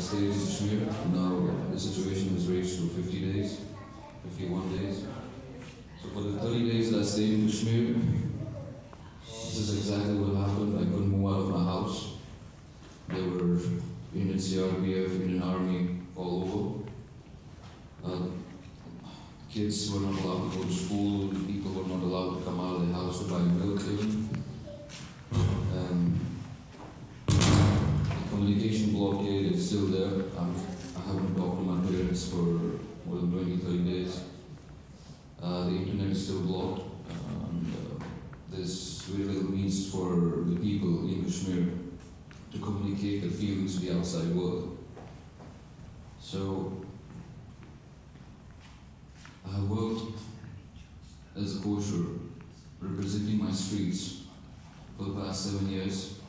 stayed in Kashmir. Now the situation has raged to 50 days, 51 days. So for the 30 days that I stayed in Kashmir, this is exactly what happened. I couldn't move out of my house. There were Indian CRPF, Indian Army all over. Kids were not allowed to go to school. People were not allowed to come out of the house to buy milk even. The communication blockade is still there. I haven't talked to my parents for more than 20-30 days. The internet is still blocked. There's very little means for the people in Kashmir to communicate their feelings to the outside world. So, I have worked as a kosher, representing my streets for the past 7 years.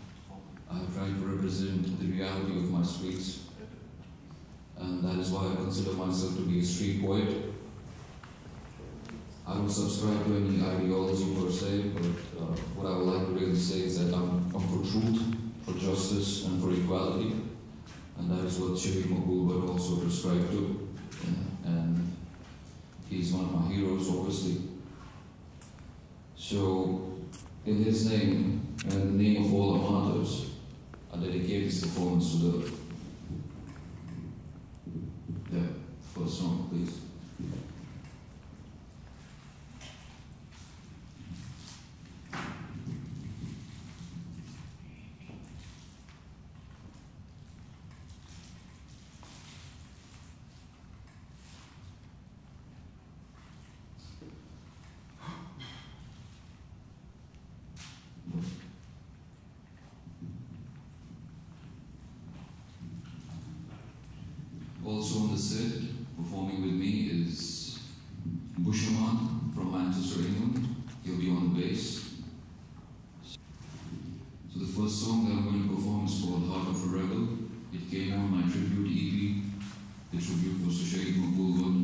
I have tried to represent the reality of my streets, and that is why I consider myself to be a street poet. I don't subscribe to any ideology per se, but what I would like to really say is that I'm for truth, for justice, and for equality, and that is what Shaheed Maqbool Bhatt also prescribed to, and he's one of my heroes, obviously. So, in his name, and in the name of all our martyrs, I dedicate this performance to the first song, please. Also on the set, performing with me is Bushaman from Manchester, England. He'll be on the bass. So the first song that I'm going to perform is called Heart of a Rebel. It came on my tribute EP. The tribute was to Shaheed Maqbool Bhatt.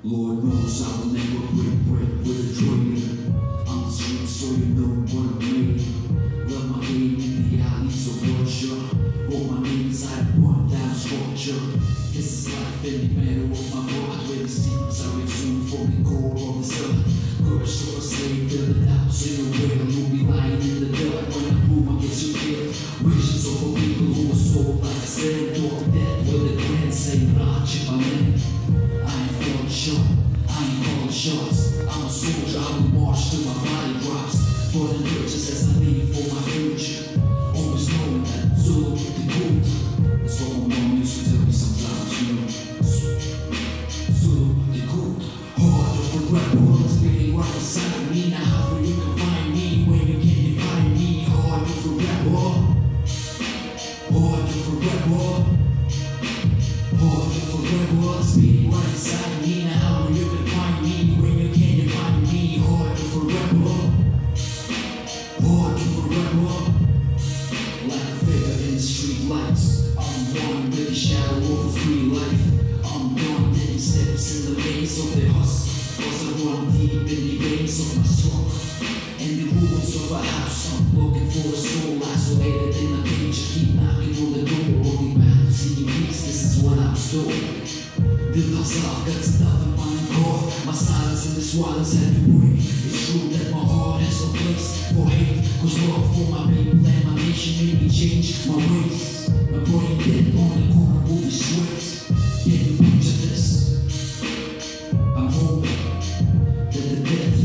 Lord knows I will never break with a traitor. I'm the street, so you know what I made. Love my game in the alleys of Russia. Roll my name inside a one-down structure. This is life, any matter what my heart. Where the secrets are exhumed from the core of the sun. Curse of a slave, fill it out, so you're real. You'll be lying in the dirt when I move, I get you killed. Wishes of a people who are sold like a sand dog. Dead with a grand say, Raj, my man. I ain't calling shots. I'm a soldier, I will march till my body drops. For the riches as I leave for my future. Always knowing that Zulu the good. That's what my mom used to tell me sometimes, you know. Zulu the good. Heart of a rebel, it's beating right inside me. Now how you can find me when you can't find me. Heart of a rebel. Heart of a rebel. Heart of a rebel, it's beating right inside me. Now you can find me when you can't find me. Heart of a rebel. Heart of a rebel. Like a figure in the street lights. I'm one with the shadow of a free life. I'm one taking steps in the maze of the hustle. Cause I run deep in the veins of my struggle. In the ruins of a house, I'm looking for a soul isolated in a cage. I keep knocking on the door. Only path to seeking peace, this is what I'm doing. The lost love got nothing on the core. My silence in the swallows had to break. It's true that my heart has no place for hate. Cause love for my people and my nation made me change my ways. My brain dead on the corner will be straight. Can you picture this? I'm hoping that the death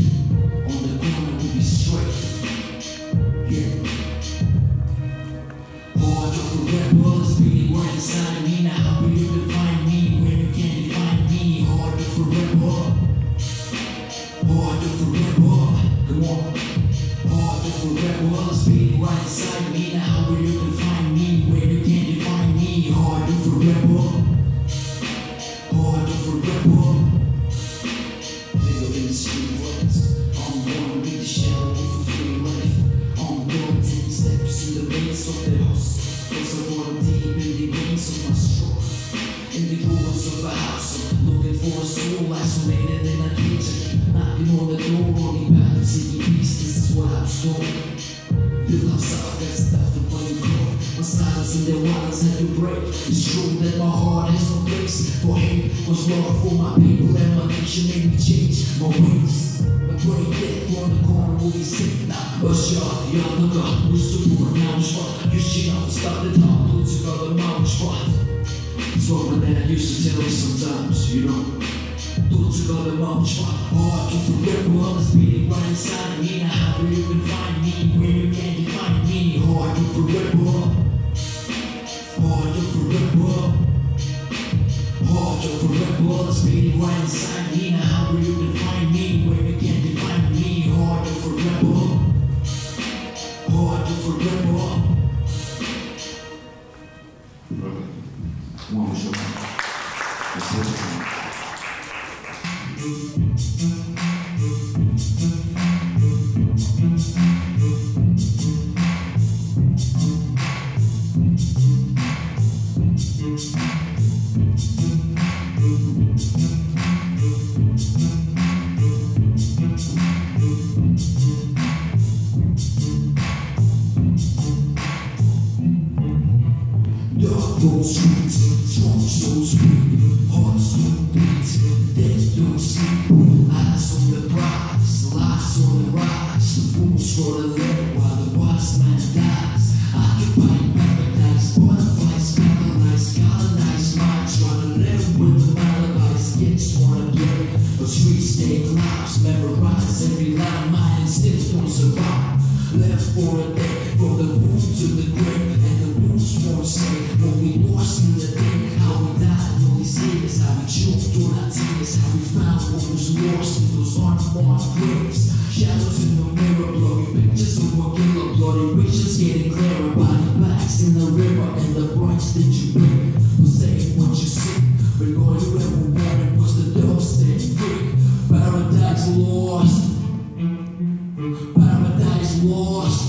on the corner will be straight. Yeah. Heart of a rebel is beating right inside me. Now how will you can find me when you can't find me? Heart of a rebel. Heart of a rebel. Come on. Heart of a rebel is beating right inside me. Now how will you can find me when you can't find me? Heart of a rebel. for a soul isolated in a kitchen, knocking on the door, only path to seeking peace. This is what I'm told. You love self, that's stuff and when you call. My silence in their wallets had to break. It's true that my heart has no place for hate. Was love for my people and my nation made me change my ways. My great death on the corner will be sick now. But sure, young nigga, we're super now. You shit out, stop the talk, do to go the mouth spot. It's what my dad used to tell me sometimes, you know. Do to go the mouth spot. Hard to forget what is beating right inside me. Now how you can find me when you can't define me. Hard to forget what. Hard to forget what. Hard to forget what is beating right inside me. Now how you can find me when you can't define me. Hard to forget what. Hard to forget what. One more shot. Let's take it. Dark streets, strong souls weak, hearts don't beat, dead don't sleep. Eyes on the prize, lies on the rise. The fools for the live while the wise man dies. Occupying paradise, butterflies paralyzed, colonized minds trying to live with the alibis. Kids wanna play, but streets take lives, memorize every line. My instincts don't survive. Left for a day, from the womb to the grave, and the wounds won't say what we lost in the day. How we died, only see is how we choked on our tears, how we found what was lost in those unmarked graves. Shadows in the mirror, blurry pictures of what killer, bloody visions getting clearer. Body bags in the river, and the price that you pay for saying what you see. But all you ever wanted was the dove set free. Paradise lost. Paradise lost.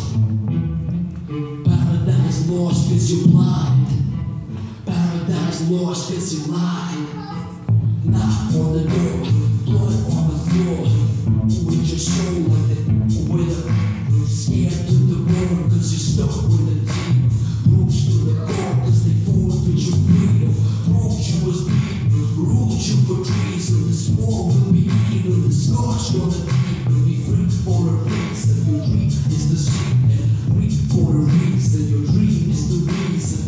Paradise lost cause you're blind. Paradise lost cause you lied. Knock on the door, blood on the floor. With your soul like the wither. Scared to the bone cause you're stuck with the deep. Bruised to the core cause they forfeit your freedom. Broke you as deep, ruled you for treason. The small will be evil, the scars gonna deep. And be free for a reason. Your dream is the secret. Free for a reason. Your dream is the reason.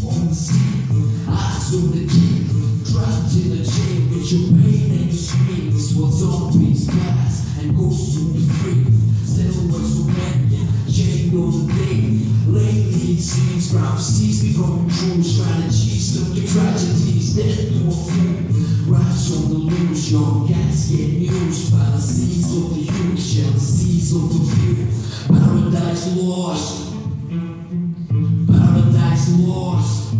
On the sea, eyes on the king. Trapped in a jail with your pain and your screams. What's on peace pass and go soon free. Settle what's so many, chained all the day. Lately it seems prophecies becoming true. Strategies turn to tragedies, death to a fool. Rise on the loose, young cats get news. Fallacies of the youth, jealousies of the few. Paradise lost. Paradise lost.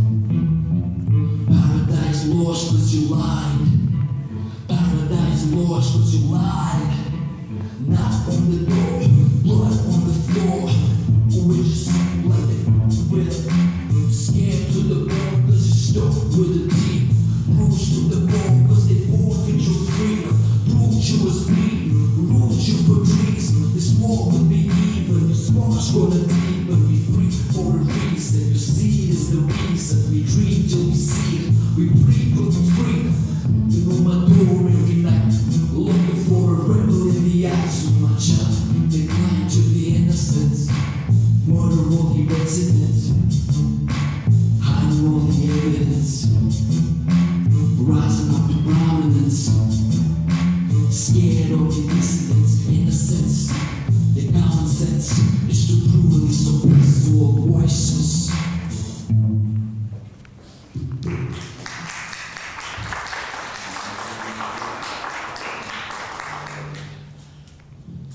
Paradise lost cause you lied. Paradise lost cause you lied. Knock on the door, blood on the floor. With your soul like it with. Scared to the bone cause you're stuck with the deep. Bruised to the bone cause they forfeit your freedom. Bruised you as bleed, ruled you for treason. This war will be even, your scars gonna deep. But be free for a reason. Your seed is the reason. We dream till we see it. We breathe for the freedom. You know my door every night. Looking for a rebel in the eyes of my child. They climb to the innocence. Murder all the residents. Hiding all the evidence. Rising up to prominence. Scared of the dissidents. Innocence. The common sense is to brutally suppress all voices.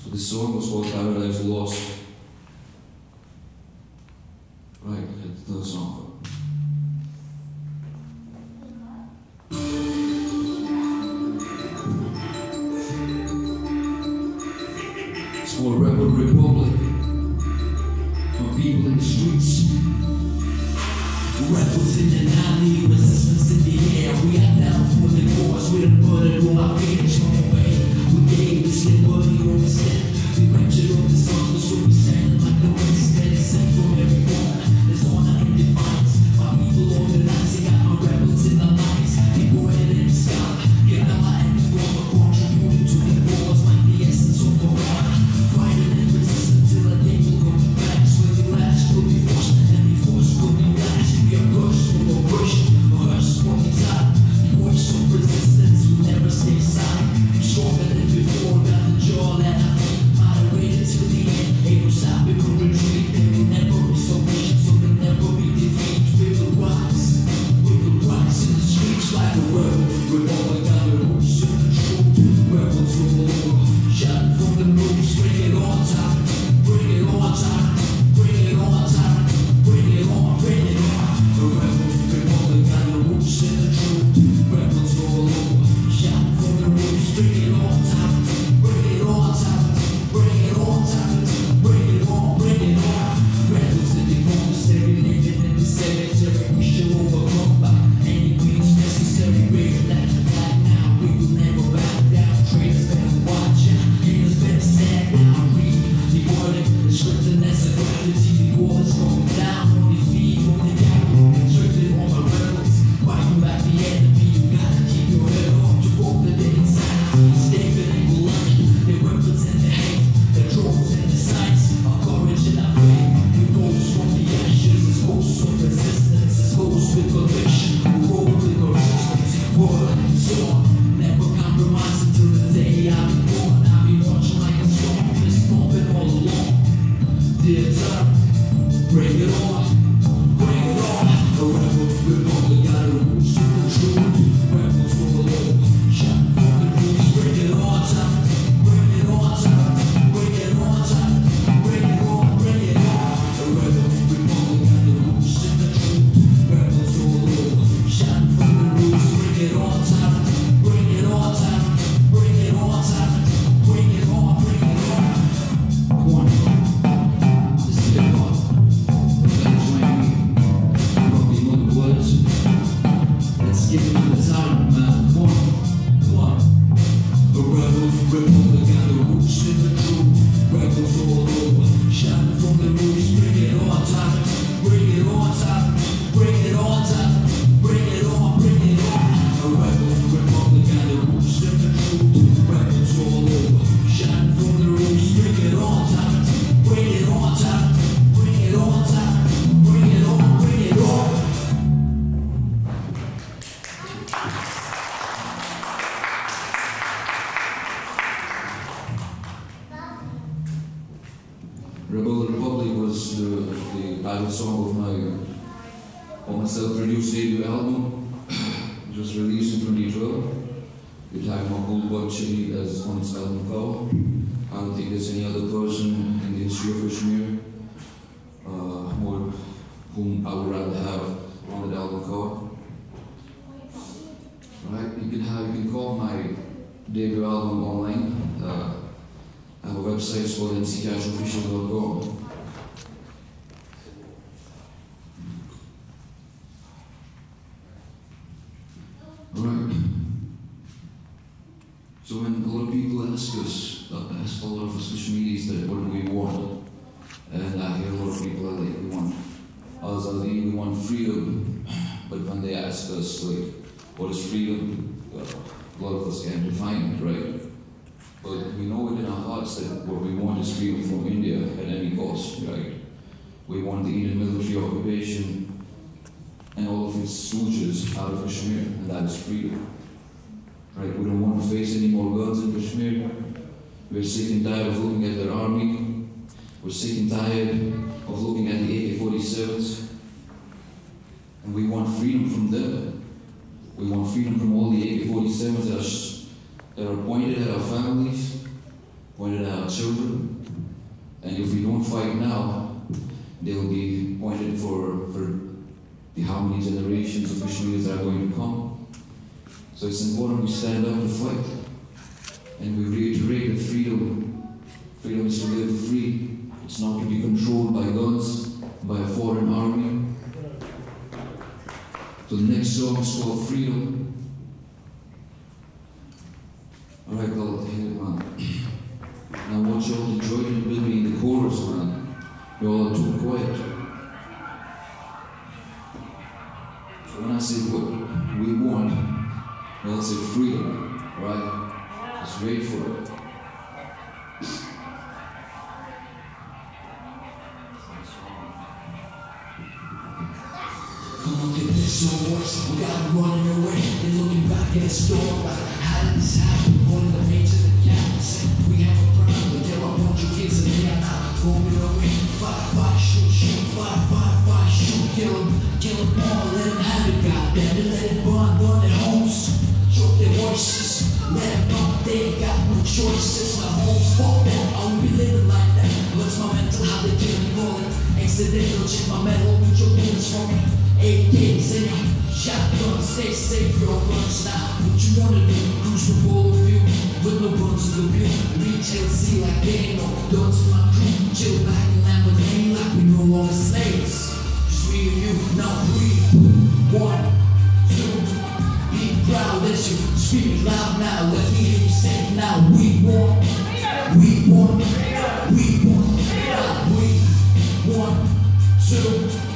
So this song was called Paradise Lost. Right, it's another song. It's called Rebel Republic. For people in the streets. Rebels in the alley, resistance in the air. We are down for the cause, we the a song of my self-produced debut album. It was released in 2012. It had my old boy Chili as on its album cover. I don't think there's any other person in the history of Kashmir whom I would rather have on the album cover. Right? You can call my debut album online. I have a website, it's called mccashofficial.com. Alright. So when a lot of people ask a lot of us Kashmiris that what do we want? And I hear a lot of people are like, we want azadi, we want freedom. But when they ask us like, what is freedom? A lot of us can't define it, right? But we know it in our hearts that what we want is freedom from India at any cost, right? We want the Indian military occupation and all of its stooges out of Kashmir, and that is freedom. Right? We don't want to face any more guns in Kashmir. We're sick and tired of looking at their army. We're sick and tired of looking at the AK-47s. And we want freedom from them. We want freedom from all the AK-47s that are pointed at our families, pointed at our children. And if we don't fight now, they'll be pointed for how many generations of Kashmiris that are going to come. So it's important we stand up and fight. And we reiterate that freedom is to live free. It's not to be controlled by guns, by a foreign army. So the next song is called Freedom. Alright, well, hit it, man. And I want y'all to join in with me in the chorus, man. Y'all are too quiet. So when I say what we want, y'all say freedom, right? Just wait for it. Come on, get this on worse. We got them running away. They're looking back at the store like, how did this happen? One of the majors of the campus. We have a problem. There are a bunch of kids and they are not going away. Fight, shoot, fight, shoot. Kill them all. Let them have it, goddamn it. Let it burn their homes. Choke their voices. Let them know they ain't got no choices. My homes, fuck that. I won't be living like that. Lose my mental, how they kill me rolling. Accidental, check my metal with your bullets for me. AKs in your shotgun, stay safe, your guns now. What you wanna do? Cruise the full view with no guns in the view. Reach LC like they ain't no guns in my crew. Chill back in Lamborghini like we no longer slaves. Just me and you, now breathe. 1, 2, be proud as you scream it loud now. Let me hear you say it now. We want, we want, we want. Now breathe. 1, 2.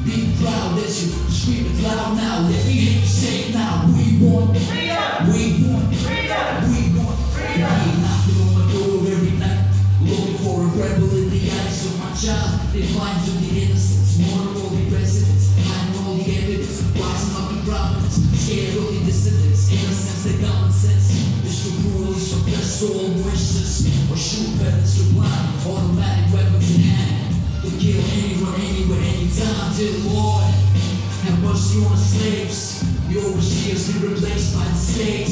Be proud as you scream it loud now. Let me hear you say it now. We want freedom. We want freedom. We want freedom. They knocking on my door every night, looking for a rebel in the eyes of my child. They blind to the innocence, mourn all the residents, hiding all the evidence, rising up in prominence, scared of the dissidents. Innocence, the common sense. Mr. Brutal is suppressed all voices, or shoot peasants to blind, automatic weapons in hand. To kill anyone, anywhere, anytime. Dear Lord, have mercy on the slaves. The overseers be replaced by the state.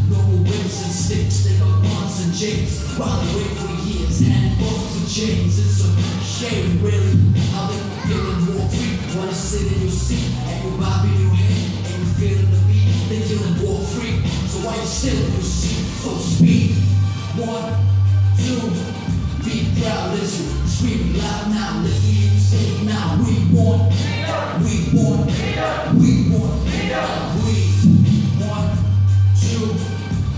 No more whips and sticks, they got guns and chains. While they wait for years, handcuffs and chains. It's a shame, really, how they can kill and walk free. Wanna sit in your seat, and you bob in your head, and you feeling the beat. They kill and walk free, so why you still in your seat? So speak. 1, 2. Be proud as you scream loud now. Let me hear you say it now. We want freedom. We want freedom. We want freedom. Breathe. 1, 2.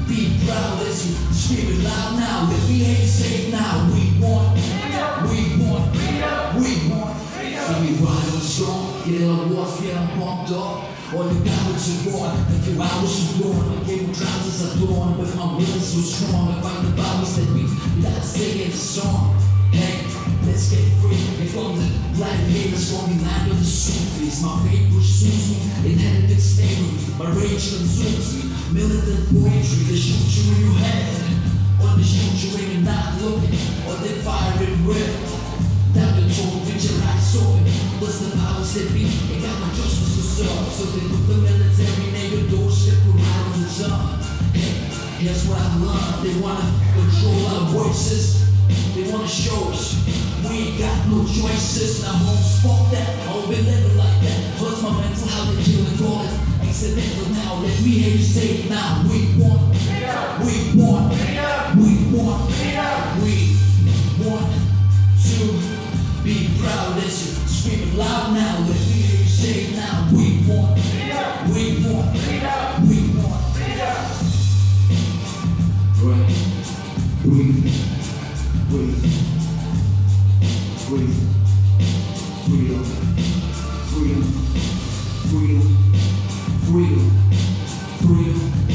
Be proud as you scream it loud now. Let me hear you say it now. We want freedom. We want freedom. We want freedom. See me ride on strong. Get a warfare, I'm pumped up. All the cowards are born, a few hours are born. Cable trousers are torn, but my will is so strong. I fight the battles that we without singing a song. Hey, let's get free. If I'm the gladiators from the land of the Sufis, my fate pursues me, inherited slavery. My rage consumes me, militant poetry. They shoot you in your head, or they shoot you when you're not looking, or they fire it with. Down the tone, with your eyes sword. What's the powers that be? They got no justice to serve. So they put the military near your doorstep with right on the top. Hey, here's what I learned. They wanna control our voices. They wanna show us we ain't got no choices. Now homes, fuck that. I won't be living like that. Hurts my mental, how they kill and call it accidental now. Let me hear you say it now. We want freedom. We want freedom. We want freedom. We want to be proud as you scream it loud now. Let me hear you say it now. We want freedom. We want freedom. We want freedom. Right. Breathe. Breathe. Breathe. Freedom. Freedom. Freedom. Freedom. Freedom.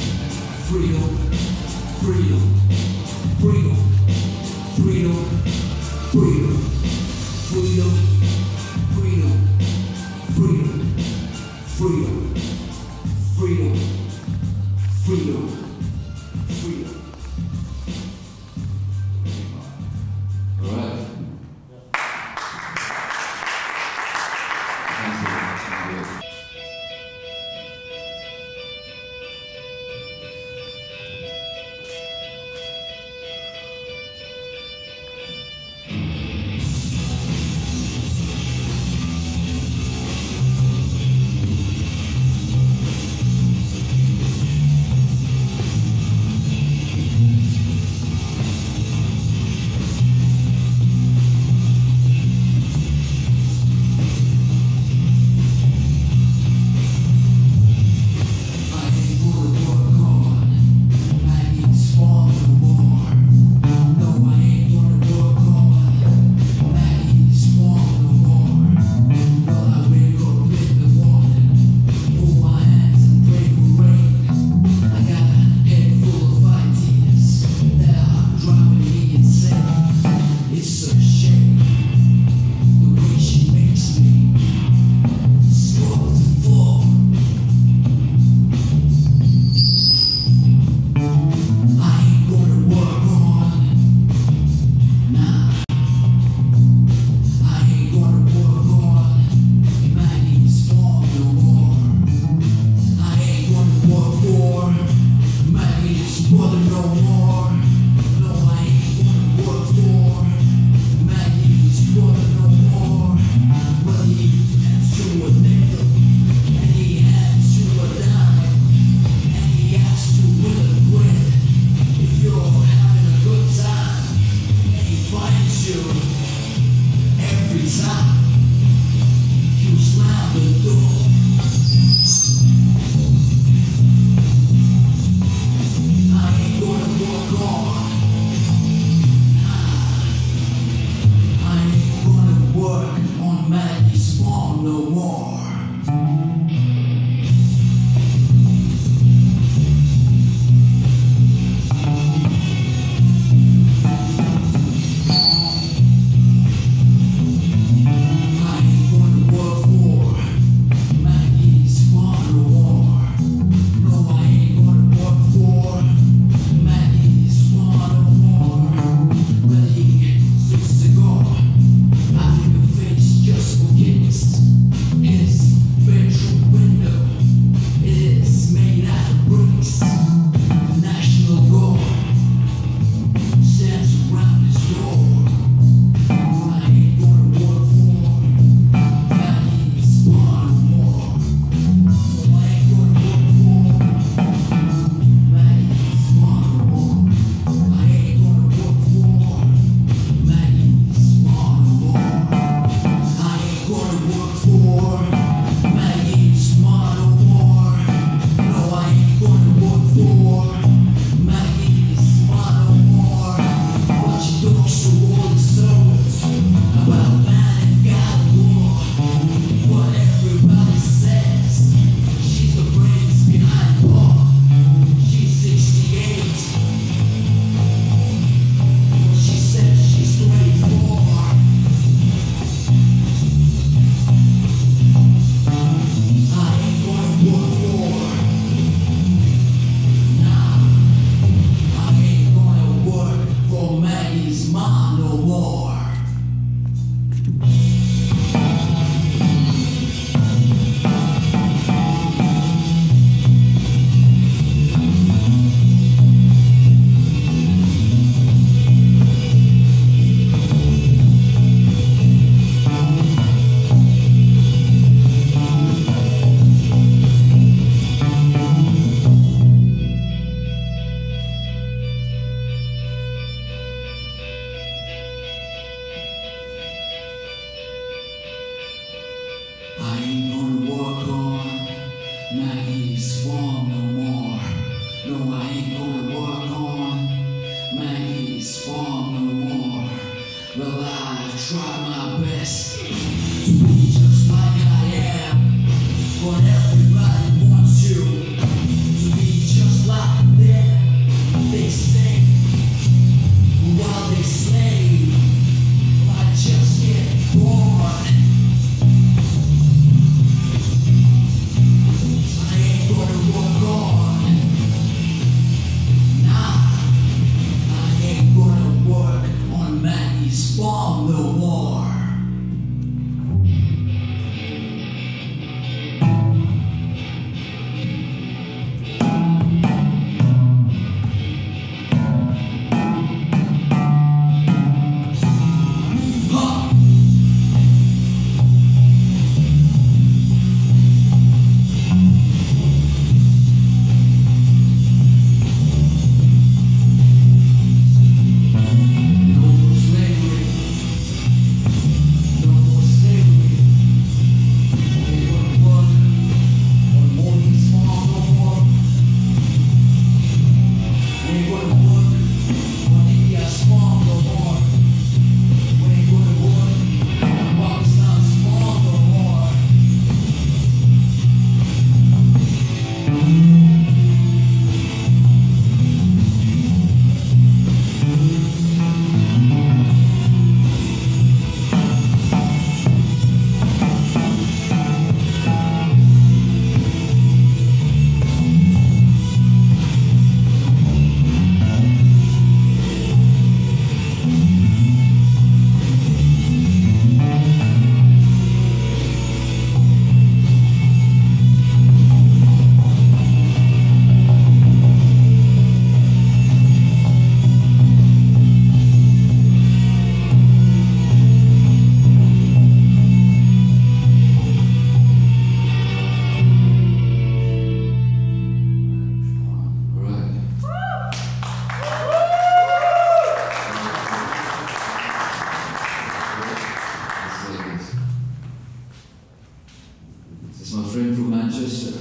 my friend from Manchester.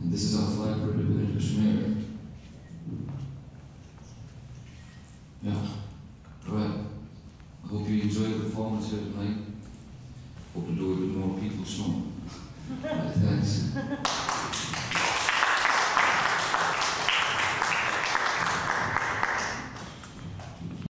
And this is our flag for independent Kashmir. Yeah, alright. I hope you enjoyed the performance here tonight. Hope to do it with more people soon. Alright, thanks.